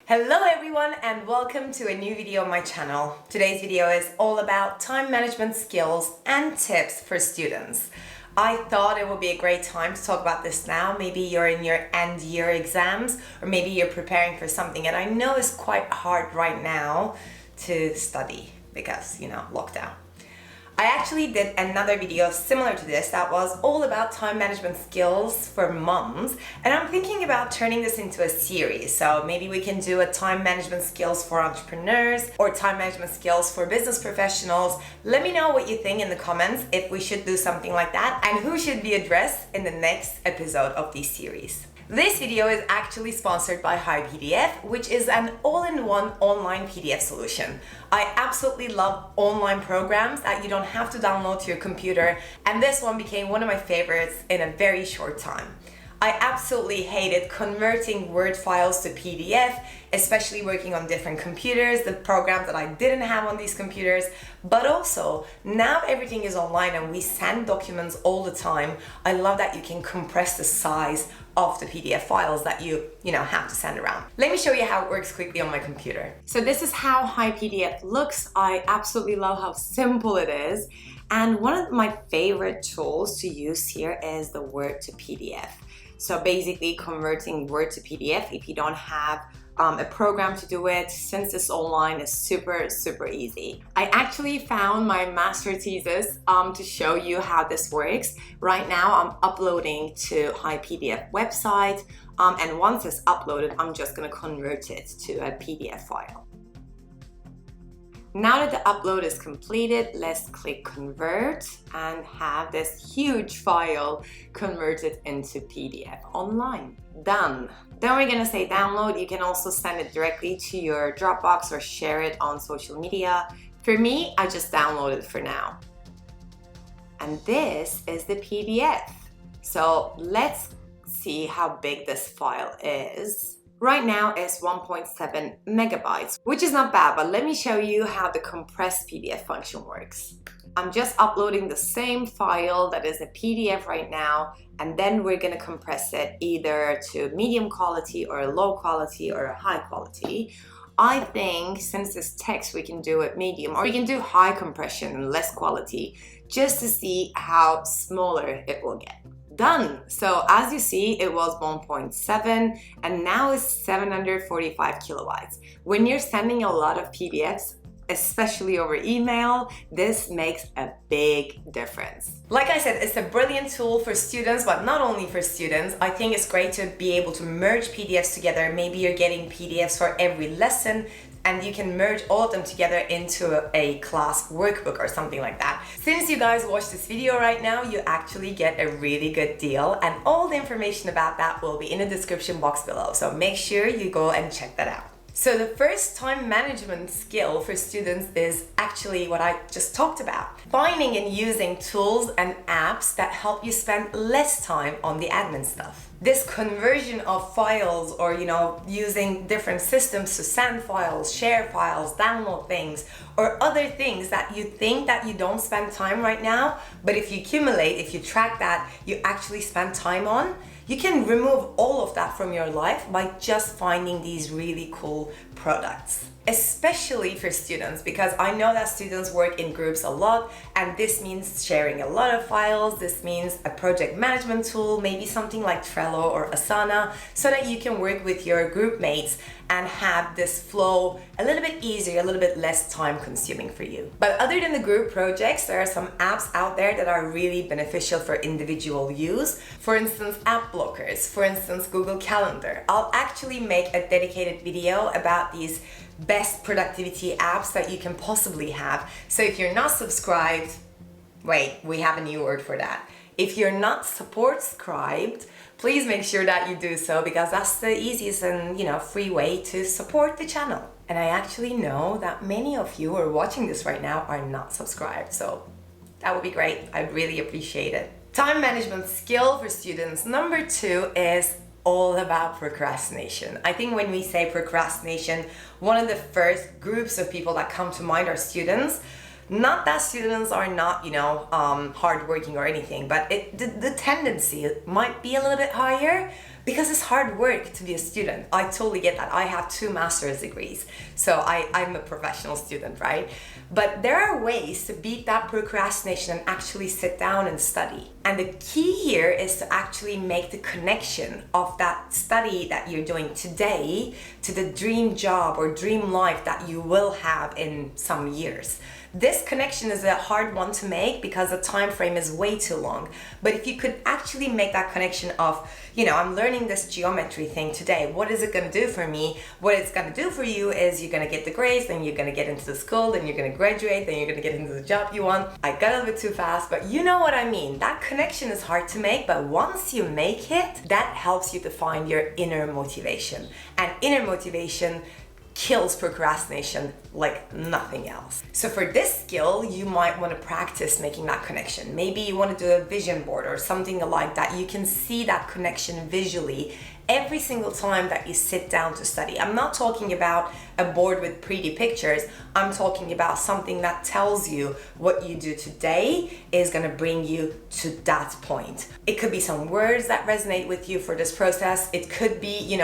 Hello everyone and welcome to a new video on my channel. Today's video is all about time management skills and tips for students. I thought it would be a great time to talk about this now. Maybe you're in your end year exams or maybe you're preparing for something, and I know it's quite hard right now to study because, lockdown. I actually did another video similar to this that was all about time management skills for moms, and I'm thinking about turning this into a series. So maybe we can do a time management skills for entrepreneurs or time management skills for business professionals. Let me know what you think in the comments if we should do something like that and who should be addressed in the next episode of this series. This video is actually sponsored by HiPDF, which is an all-in-one online PDF solution. I absolutely love online programs that you don't have to download to your computer, and this one became one of my favorites in a very short time. I absolutely hated converting Word files to PDF, especially working on different computers, the programs that I didn't have on these computers, but also now everything is online and we send documents all the time. I love that you can compress the size of the PDF files that you have to send around. Let me show you how it works quickly on my computer. So this is how HiPDF looks. I absolutely love how simple it is. And one of my favorite tools to use here is the Word to PDF. So basically converting Word to PDF, if you don't have a program to do it, since it's online, is super easy. I actually found my master thesis to show you how this works. Right now I'm uploading to HiPDF website, and once it's uploaded, I'm just gonna convert it to a PDF file. Now that the upload is completed, let's click convert and have this huge file converted into PDF online. Done. Then we're gonna say download. You can also send it directly to your Dropbox or share it on social media. For me, I just download it for now. And this is the PDF. So let's see how big this file is. Right now it's 1.7 megabytes, which is not bad, but let me show you how the compressed PDF function works. I'm just uploading the same file that is a PDF right now, and then we're gonna compress it either to medium quality or a low quality or a high quality. I think since it's text, we can do it medium, or we can do high compression and less quality just to see how smaller it will get. Done. So as you see, it was 1.7 and now it's 745 kilobytes. When you're sending a lot of PDFs, especially over email, this makes a big difference. Like I said, it's a brilliant tool for students, but not only for students. I think it's great to be able to merge PDFs together. Maybe you're getting PDFs for every lesson, and you can merge all of them together into a class workbook or something like that. Since you guys watch this video right now, you actually get a really good deal, and all the information about that will be in the description box below. So make sure you go and check that out. So the first time management skill for students is actually what I just talked about. Finding and using tools and apps that help you spend less time on the admin stuff. This conversion of files, or using different systems to send files, share files, download things, or other things that you think that you don't spend time right now, but if you accumulate, if you track that, you actually spend time on, you can remove all of that from your life by just finding these really cool products. Especially for students, because I know that students work in groups a lot, and this means sharing a lot of files. This means a project management tool, maybe something like Trello or Asana, so that you can work with your group mates and have this flow a little bit easier, a little bit less time consuming for you. But other than the group projects, there are some apps out there that are really beneficial for individual use. For instance, app blockers, for instance, Google Calendar. I'll actually make a dedicated video about these best productivity apps that you can possibly have. So if you're not subscribed, wait, we have a new word for that. If you're not subscribed, please make sure that you do so, because that's the easiest and free way to support the channel. And I actually know that many of you who are watching this right now are not subscribed, so that would be great. I'd really appreciate it. Time management skill for students number 2 is all about procrastination. I think when we say procrastination, one of the first groups of people that come to mind are students. Not that students are not, hardworking or anything, but the tendency might be a little bit higher. Because it's hard work to be a student. I totally get that. I have 2 master's degrees, so I'm a professional student, right? But there are ways to beat that procrastination and actually sit down and study. And the key here is to actually make the connection of that study that you're doing today to the dream job or dream life that you will have in some years. This connection is a hard one to make because the time frame is way too long. But if you could actually make that connection of, I'm learning this geometry thing today. What is it going to do for me? What it's going to do for you is you're going to get the grades, then you're going to get into the school, then you're going to graduate, then you're going to get into the job you want. I got a little bit too fast, but you know what I mean. That connection is hard to make, but once you make it, that helps you to find your inner motivation. And inner motivation kills procrastination like nothing else. So for this skill, you might want to practice making that connection. Maybe you want to do a vision board or something like that. You can see that connection visually every single time that you sit down to study. I'm not talking about a board with pretty pictures. I'm talking about something that tells you what you do today is going to bring you to that point. It could be some words that resonate with you for this process. It could be,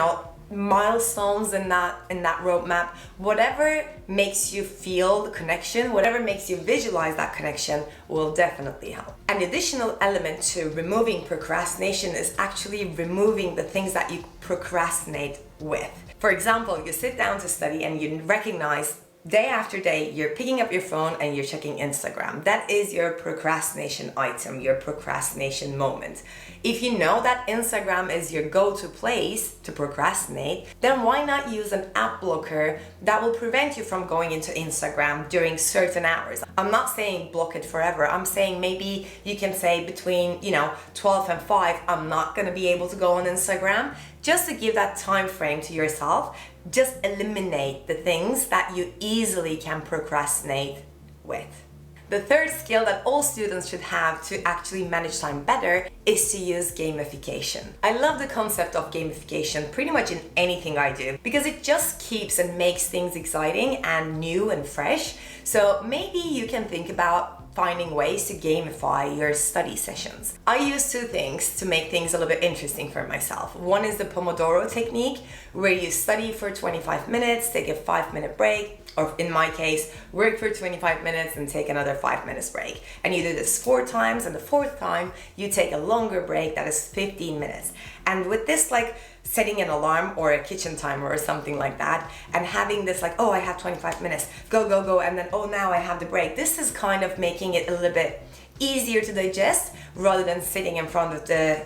milestones in that roadmap. Whatever makes you feel the connection, whatever makes you visualize that connection will definitely help. An additional element to removing procrastination is actually removing the things that you procrastinate with. For example, you sit down to study and you recognize day after day, you're picking up your phone and you're checking Instagram. That is your procrastination item, your procrastination moment. If you know that Instagram is your go-to place to procrastinate, then why not use an app blocker that will prevent you from going into Instagram during certain hours? I'm not saying block it forever. I'm saying maybe you can say between, 12 and 5, I'm not going to be able to go on Instagram. Just to give that time frame to yourself, just eliminate the things that you easily can procrastinate with. The third skill that all students should have to actually manage time better is to use gamification. I love the concept of gamification pretty much in anything I do because it just keeps and makes things exciting and new and fresh. So maybe you can think about finding ways to gamify your study sessions. I use 2 things to make things a little bit interesting for myself. One is the Pomodoro technique, where you study for 25 minutes, take a 5-minute break, or in my case, work for 25 minutes and take another 5 minutes break. And you do this 4 times, and the 4th time, you take a longer break that is 15 minutes. And with this, setting an alarm or a kitchen timer or something like that, and having this I have 25 minutes, go, and then, now I have the break. This is kind of making it a little bit easier to digest rather than sitting in front of the,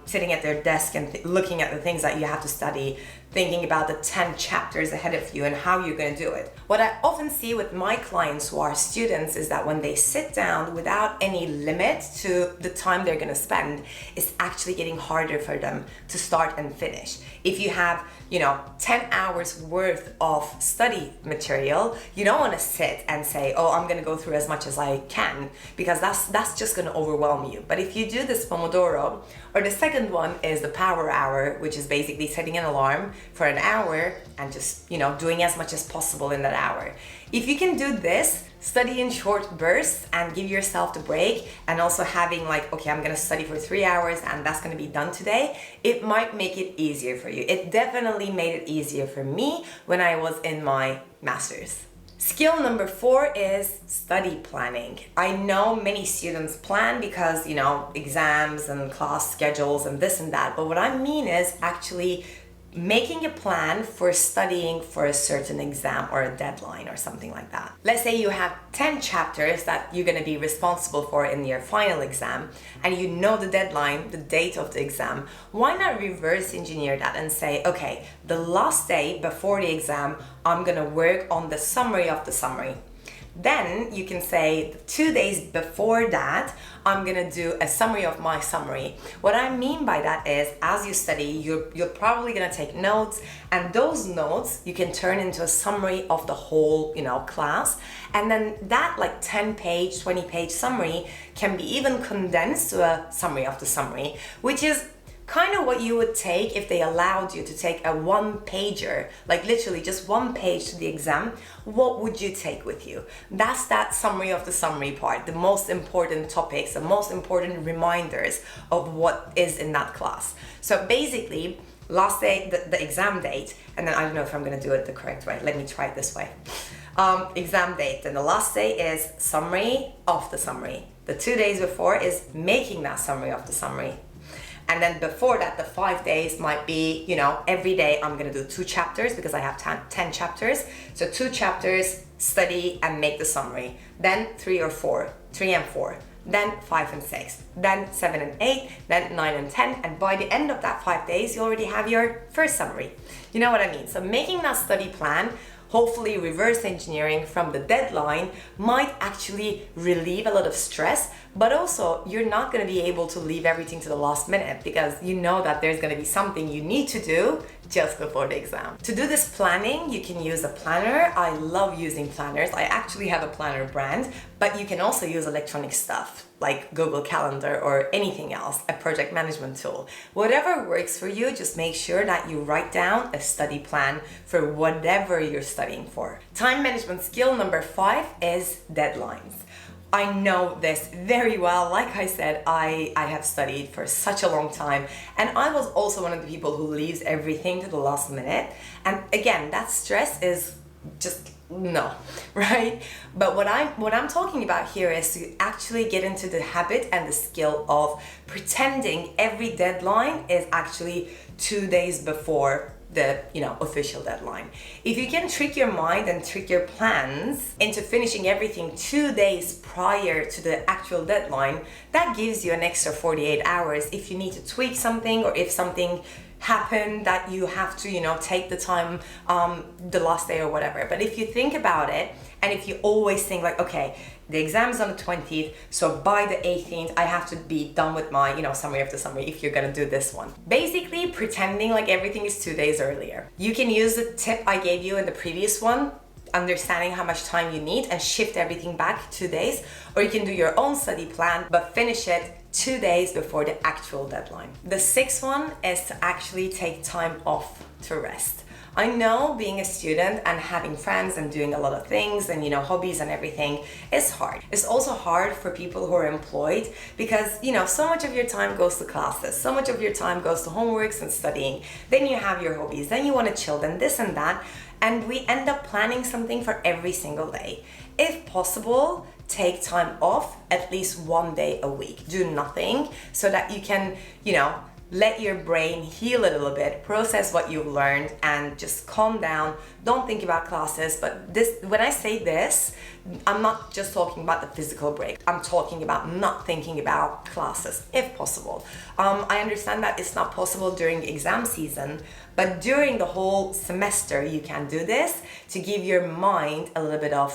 sitting at their desk and looking at the things that you have to study, thinking about the 10 chapters ahead of you and how you're going to do it. What I often see with my clients who are students is that when they sit down without any limit to the time they're going to spend, it's actually getting harder for them to start and finish. If you have 10 hours worth of study material, you don't want to sit and say, I'm going to go through as much as I can, because that's just going to overwhelm you. But if you do this Pomodoro, or the second one is the power hour, which is basically setting an alarm for an hour and just, doing as much as possible in that hour. If you can do this, study in short bursts and give yourself the break, and also having I'm gonna study for 3 hours and that's gonna be done today, it might make it easier for you. It definitely made it easier for me when I was in my master's. Skill number 4 is study planning. I know many students plan because, exams and class schedules and this and that, but what I mean is actually making a plan for studying for a certain exam or a deadline or something like that. Let's say you have 10 chapters that you're going to be responsible for in your final exam, and you know the deadline, the date of the exam. Why not reverse engineer that and say, okay, the last day before the exam, I'm going to work on the summary of the summary. Then you can say 2 days before that, I'm gonna do a summary of my summary. What I mean by that is, as you study, you're probably gonna take notes, and those notes you can turn into a summary of the whole, class. And then that 10-page, 20-page summary can be even condensed to a summary of the summary, which is kind of what you would take if they allowed you to take a one-pager, like literally just one page to the exam. What would you take with you? That's that summary of the summary part, the most important topics, the most important reminders of what is in that class. So basically, last day, the exam date, and then I don't know if I'm gonna do it the correct way. Let me try it this way. Exam date, then the last day is summary of the summary. The 2 days before is making that summary of the summary. And then before that, the 5 days might be, every day I'm gonna do 2 chapters because I have 10 chapters. So 2 chapters, study and make the summary. Then 3 and 4, then 5 and 6, then 7 and 8, then 9 and 10. And by the end of that 5 days, you already have your first summary. You know what I mean? So making that study plan, hopefully reverse engineering from the deadline, might actually relieve a lot of stress, but also you're not going to be able to leave everything to the last minute because you know that there's going to be something you need to do just before the exam. To do this planning, you can use a planner. I love using planners. I actually have a planner brand, but you can also use electronic stuff like Google Calendar or anything else, a project management tool. Whatever works for you, just make sure that you write down a study plan for whatever you're studying for. Time management skill number 5 is deadlines. I know this very well. Like I said, I have studied for such a long time, and I was also one of the people who leaves everything to the last minute. And again, that stress is just no, right? But what I'm talking about here is to actually get into the habit and the skill of pretending every deadline is actually 2 days before the official deadline. If you can trick your mind and trick your plans into finishing everything 2 days prior to the actual deadline, that gives you an extra 48 hours if you need to tweak something or if something happened that you have to take the time the last day or whatever. But if you think about it, and if you always think like, okay, the exam's on the 20th, so by the 18th I have to be done with my summary of the summary if you're gonna do this one. Basically pretending like everything is 2 days earlier. You can use the tip I gave you in the previous one, understanding how much time you need, and shift everything back 2 days, or you can do your own study plan but finish it 2 days before the actual deadline. The 6th one is to actually take time off to rest. I know being a student and having friends and doing a lot of things and hobbies and everything is hard. It's also hard for people who are employed because so much of your time goes to classes, so much of your time goes to homeworks and studying. Then you have your hobbies, then you want to chill, then this and that, and we end up planning something for every single day. If possible, take time off at least 1 day a week. Do nothing so that you can let your brain heal a little bit, process what you've learned, and just calm down. Don't think about classes. But when I say this, I'm not just talking about the physical break. I'm talking about not thinking about classes, if possible. I understand that it's not possible during exam season, but during the whole semester, you can do this to give your mind a little bit of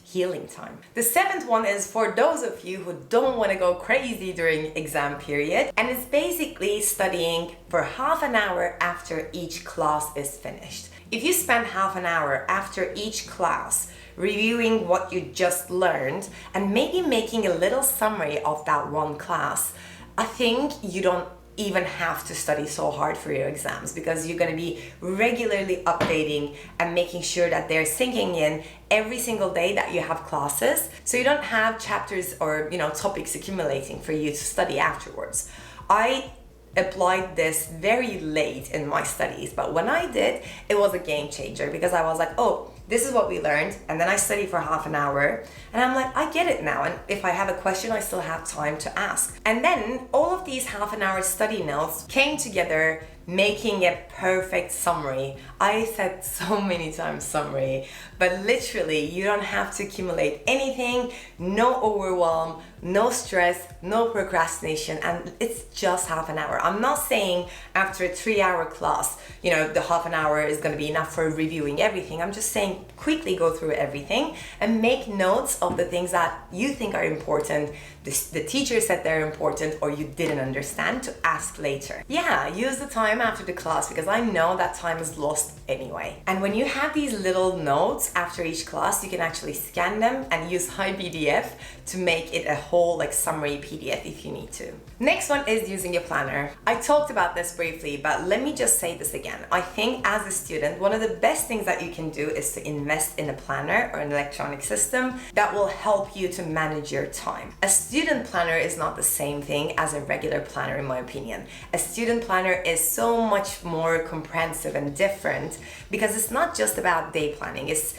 healing time. The 7th one is for those of you who don't want to go crazy during exam period, and it's basically studying for half an hour after each class is finished. If you spend half an hour after each class reviewing what you just learned and maybe making a little summary of that one class, I think you don't even have to study so hard for your exams because you're going to be regularly updating and making sure that they're sinking in every single day that you have classes, so you don't have chapters or topics accumulating for you to study afterwards. I applied this very late in my studies, but when I did, it was a game changer because I was like, oh, this is what we learned, and then I studied for half an hour and I'm like, I get it now, and if I have a question I still have time to ask. And then all of these half an hour study notes came together, making a perfect summary. I said so many times summary, but literally you don't have to accumulate anything, no overwhelm, no stress, no procrastination, and it's just half an hour. I'm not saying after a 3-hour class, the half an hour is going to be enough for reviewing everything. I'm just saying quickly go through everything and make notes of the things that you think are important the teacher said they're important or you didn't understand, to ask later. Yeah, use the time after the class, because I know that time is lost anyway. And when you have these little notes after each class, you can actually scan them and use HiPDF to make it a whole like summary PDF if you need to. Next one is using your planner. I talked about this briefly, but let me just say this again. I think as a student, one of the best things that you can do is to invest in a planner or an electronic system that will help you to manage your time. A student planner is not the same thing as a regular planner, in my opinion. A student planner is so much more comprehensive and different, because it's not just about day planning. It's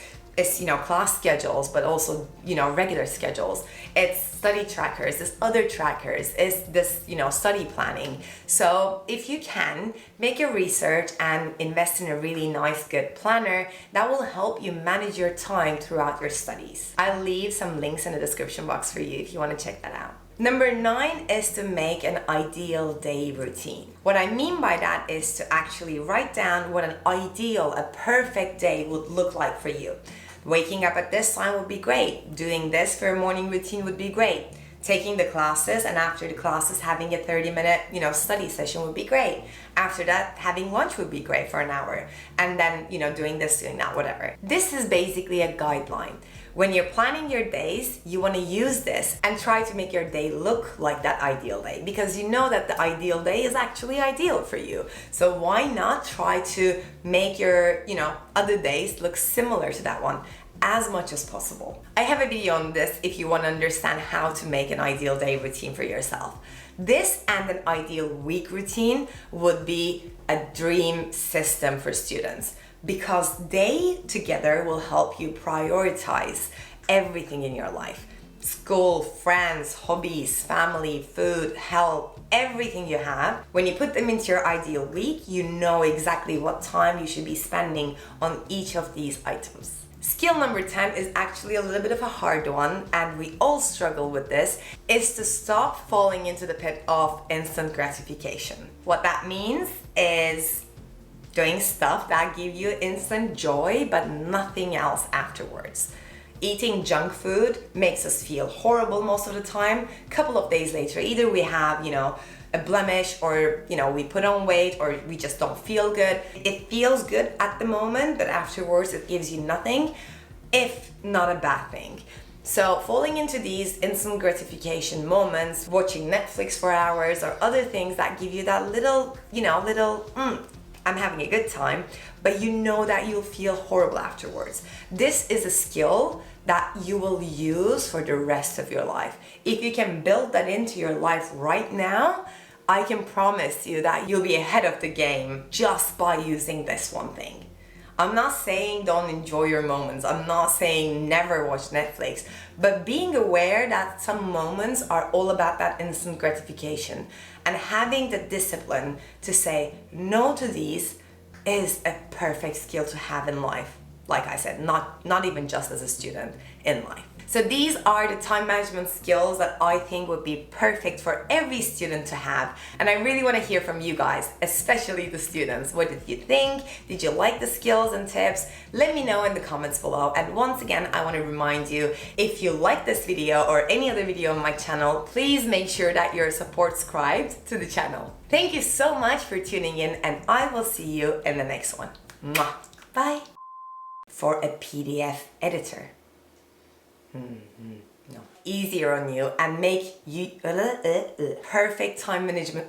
class schedules, but also, regular schedules. It's study trackers, it's other trackers, it's this, study planning. So if you can, make your research and invest in a really nice, good planner that will help you manage your time throughout your studies. I'll leave some links in the description box for you if you want to check that out. Number 9 is to make an ideal day routine. What I mean by that is to actually write down what an ideal, a perfect day would look like for you. Waking up at this time would be great. Doing this for a morning routine would be great. Taking the classes, and after the classes having a 30-minute, study session would be great. After that, having lunch would be great for an hour. And then, doing this, doing that, whatever. This is basically a guideline. When you're planning your days, you want to use this and try to make your day look like that ideal day, because you know that the ideal day is actually ideal for you. So why not try to make your, other days look similar to that one as much as possible. I have a video on this if you want to understand how to make an ideal day routine for yourself. This and an ideal week routine would be a dream system for students, because they together will help you prioritize everything in your life. School, friends, hobbies, family, food, health, everything you have. When you put them into your ideal week, you know exactly what time you should be spending on each of these items. Skill number 10 is actually a little bit of a hard one, and we all struggle with this, is to stop falling into the pit of instant gratification. What that means is doing stuff that give you instant joy, but nothing else afterwards. Eating junk food makes us feel horrible most of the time. A couple of days later, either we have, a blemish, or, we put on weight, or we just don't feel good. It feels good at the moment, but afterwards it gives you nothing, if not a bad thing. So falling into these instant gratification moments, watching Netflix for hours, or other things that give you that little, I'm having a good time, but you know that you'll feel horrible afterwards. This is a skill that you will use for the rest of your life. If you can build that into your life right now, I can promise you that you'll be ahead of the game just by using this one thing. I'm not saying don't enjoy your moments. I'm not saying never watch Netflix, but being aware that some moments are all about that instant gratification, and having the discipline to say no to these is a perfect skill to have in life. Like I said, not even just as a student, in life. So these are the time management skills that I think would be perfect for every student to have. And I really want to hear from you guys, especially the students. What did you think? Did you like the skills and tips? Let me know in the comments below. And once again, I want to remind you, if you like this video or any other video on my channel, please make sure that you're subscribed to the channel. Thank you so much for tuning in, and I will see you in the next one. Mwah. Bye. For a PDF editor. No. Easier on you and make you perfect time management